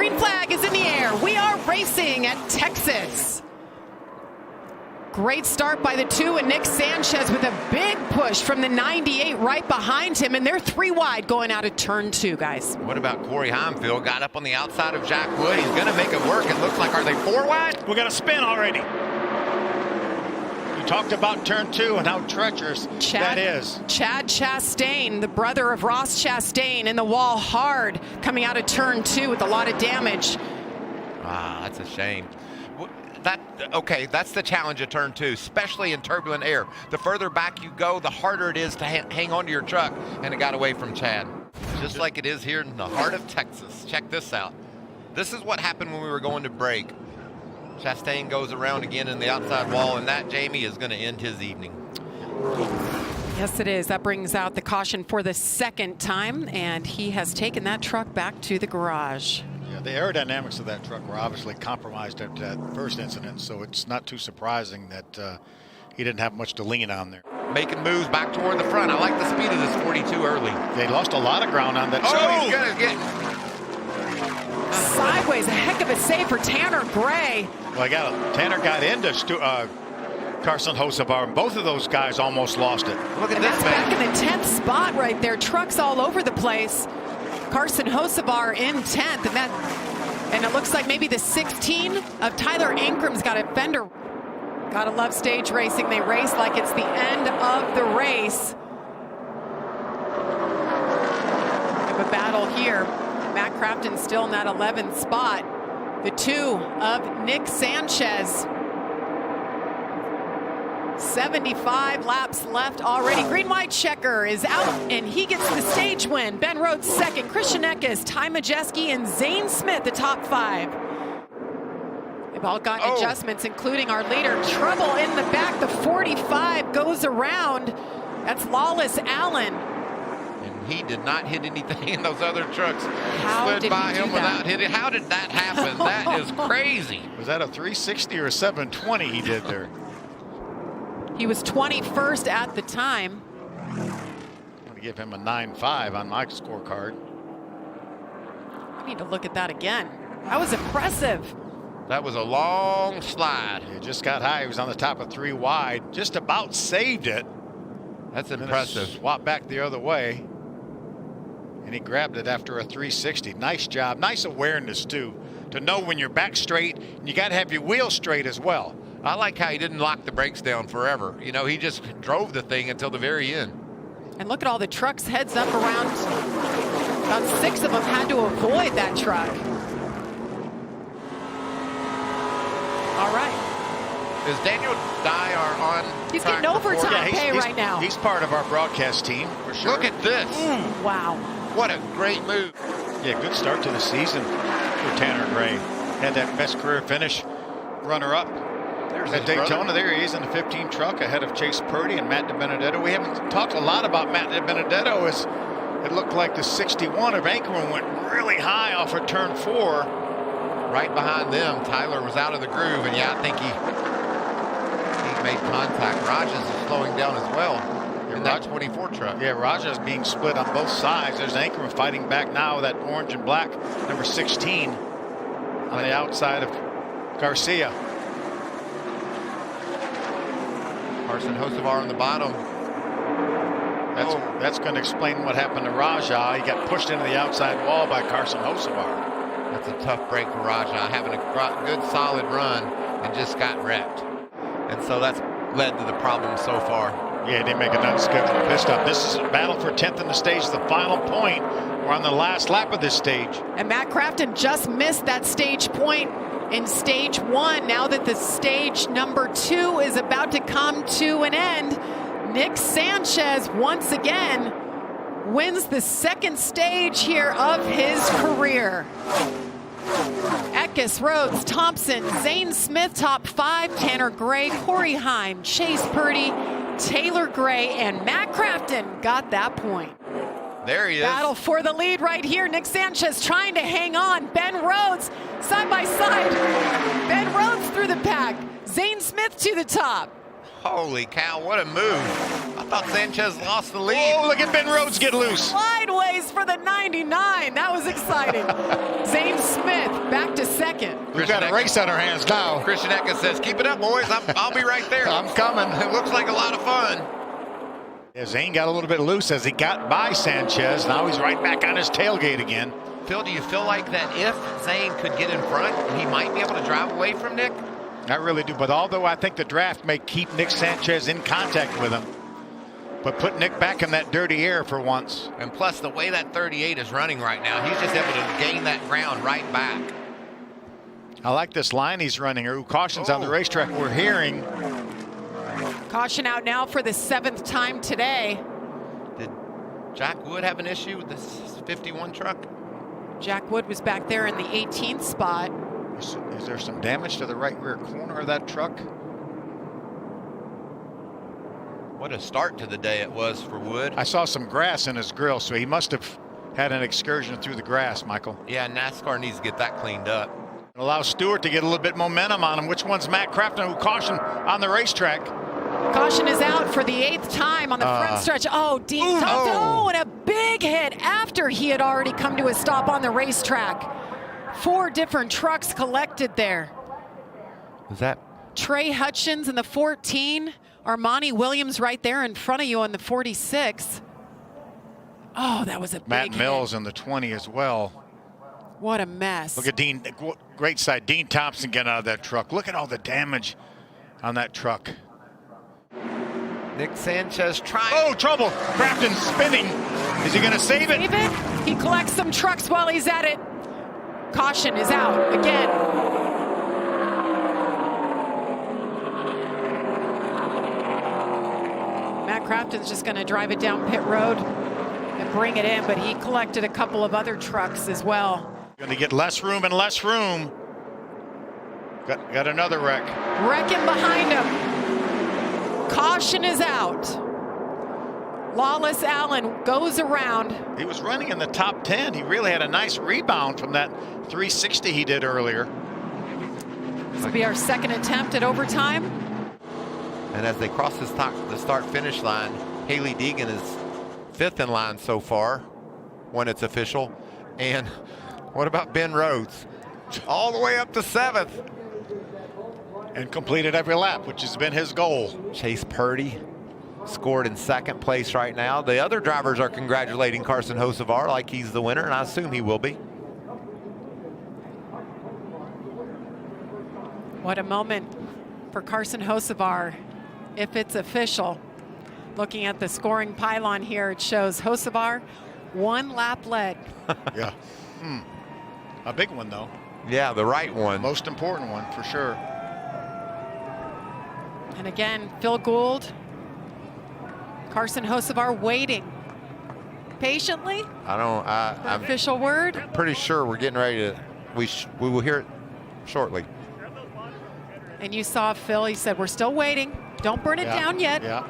green flag is in the air. We are racing at Texas. Great start by the 2 and Nick Sanchez with a big push from the 98 right behind him, and they're 3 wide going out of turn 2, guys. What about Corey Heimfield? Got up on the outside of Jack Wood. He's going to make it work. It looks like, are they 4 wide? We got a spin already. You talked about turn 2 and how treacherous that is. Chad Chastain, the brother of Ross Chastain, in the wall hard, coming out of turn 2 with a lot of damage. Ah, that's a shame. Okay, that's the challenge of turn 2, especially in turbulent air. The further back you go, the harder it is to hang on to your truck, and it got away from Chad. Just like it is here in the heart of Texas. Check this out. This is what happened when we were going to break. Chastain goes around again in the outside wall, and that, Jamie, is going to end his evening. Yes, it is. That brings out the caution for the 2nd time, and he has taken that truck back to the garage. Yeah, the aerodynamics of that truck were obviously compromised at that first incident, so it's not too surprising that he didn't have much to lean on there. Making moves back toward the front. I like the speed of this 42 early. They lost a lot of ground on that. Oh, he's going to get sideways. A heck of a save for Tanner Gray. Well, Tanner got into Carson Hocevar, and both of those guys almost lost it. Look at and this that's man. Back in the 10th spot right there. Trucks all over the place. Carson Hocevar in 10th, and it looks like maybe the 16 of Tyler Ankram's got a fender. Gotta love stage racing. They race like it's the end of the race. We have a battle here. Matt Crafton still in that 11th spot. The 2 of Nick Sanchez. 75 laps left already. Green-white checker is out, and he gets the stage win. Ben Rhodes 2nd, Christian Eckes, Ty Majeski, and Zane Smith, the top 5. They've all gotten adjustments, including our leader. Trouble in the back. The 45 goes around. That's Lawless Allen. And he did not hit anything in those other trucks. How Slid did by he do him that? without hitting. How did that happen? That is crazy. Was that a 360 or a 720 he did there? He was 21st at the time. I'm going to give him a 9.5 on my scorecard. I need to look at that again. That was impressive. That was a long slide. He just got high. He was on the top of 3 wide. Just about saved it. That's impressive. Swap back the other way. And he grabbed it after a 360. Nice job. Nice awareness, too, to know when you're back straight. And you got to have your wheels straight as well. I like how he didn't lock the brakes down forever. You know, he just drove the thing until the very end. And look at all the trucks heads up around. About 6 of them had to avoid that truck. All right. Is Daniel Dyer on? He's track getting for overtime pay right now. He's part of our broadcast team, for sure. Look at this. Wow. What a great move. Yeah, good start to the season for Tanner Gray. Had that best career finish, runner-up at Daytona. There he is in the 15 truck ahead of Chase Purdy and Matt DiBenedetto. We haven't talked a lot about Matt DiBenedetto, as it looked like the 61 of Anchorman went really high off of turn 4. Right behind them, Tyler was out of the groove, and yeah, I think he made contact. Rogers is slowing down as well in that 24 truck. Yeah, Rogers being split on both sides. There's Anchorman fighting back now, that orange and black, number 16 on the outside of Garcia. Carson Hocevar on the bottom. That's going to explain what happened to Raja. He got pushed into the outside wall by Carson Hocevar. That's a tough break for Raja, having a good solid run and just got wrecked. And so that's led to the problem so far. Yeah, they make an unscheduled pit stop. This is a battle for 10th in the stage, the final point. We're on the last lap of this stage. And Matt Crafton just missed that stage point in stage 1. Now that the stage number 2 is about to come to an end, Nick Sanchez once again wins the 2nd stage here of his career. Eckes, Rhodes, Thompson, Zane Smith, top 5, Tanner Gray, Corey Heim, Chase Purdy, Taylor Gray, and Matt Crafton got that point. There he is. Battle for the lead right here. Nick Sanchez trying to hang on. Ben Rhodes side by side. Ben Rhodes through the pack. Zane Smith to the top. Holy cow, what a move. I thought Sanchez lost the lead. Oh, look at Ben Rhodes get loose. Sideways for the 99. That was exciting. Zane Smith back to second. We've got a race on our hands now. Christian Eckes says, keep it up, boys. I'll be right there. I'm coming. It looks like a lot of fun. Yeah, Zane got a little bit loose as he got by Sanchez. Now he's right back on his tailgate again. Phil, do you feel like that if Zane could get in front, he might be able to drive away from Nick? I really do. But although I think the draft may keep Nick Sanchez in contact with him, but put Nick back in that dirty air for once. And plus, the way that 38 is running right now, he's just able to gain that ground right back. I like this line he's running. Or cautions on the racetrack. We're hearing. Caution out now for the 7th time today. Did Jack Wood have an issue with this 51 truck? Jack Wood was back there in the 18th spot. Is there some damage to the right rear corner of that truck? What a start to the day it was for Wood. I saw some grass in his grill, so he must have had an excursion through the grass, Michael. Yeah, NASCAR needs to get that cleaned up. Allow Stewart to get a little bit momentum on him. Which one's Matt Crafton, who caution on the racetrack? Caution is out for the 8th time on the front stretch. Oh, Dean Thompson. Oh, and a big hit after he had already come to a stop on the racetrack. 4 different trucks collected there. Was that Trey Hutchins in the 14. Armani Williams right there in front of you on the 46. Oh, that was a big Matt Mills hit. in the 20 as well. What a mess. Look at Dean. Great sight. Dean Thompson getting out of that truck. Look at all the damage on that truck. Nick Sanchez trying? Oh, trouble. Crafton spinning. Is he going to save it? Save it. He collects some trucks while he's at it. Caution is out again. Matt Crafton's just going to drive it down pit road and bring it in, but he collected a couple of other trucks as well. Going to get less room and less room. Got another wreck. Wrecking behind him. Caution is out. Lawless Allen goes around. He was running in the top 10. He really had a nice rebound from that 360 he did earlier. This will be our 2nd attempt at overtime. And as they cross the start-finish line, Haley Deegan is 5th in line so far when it's official. And what about Ben Rhodes? All the way up to 7th. And completed every lap, which has been his goal. Chase Purdy scored in 2nd place right now. The other drivers are congratulating Carson Hocevar like he's the winner, and I assume he will be. What a moment for Carson Hocevar, if it's official. Looking at the scoring pylon here, it shows Hocevar 1 lap led. Yeah. A big one, though. Yeah, the right one. Most important one, for sure. And again, Phil Gould, Carson Hocevar waiting patiently. I'm Official word. pretty sure we're getting ready to. We will hear it shortly. And you saw Phil. He said, "We're still waiting. Don't burn it down yet." Yeah.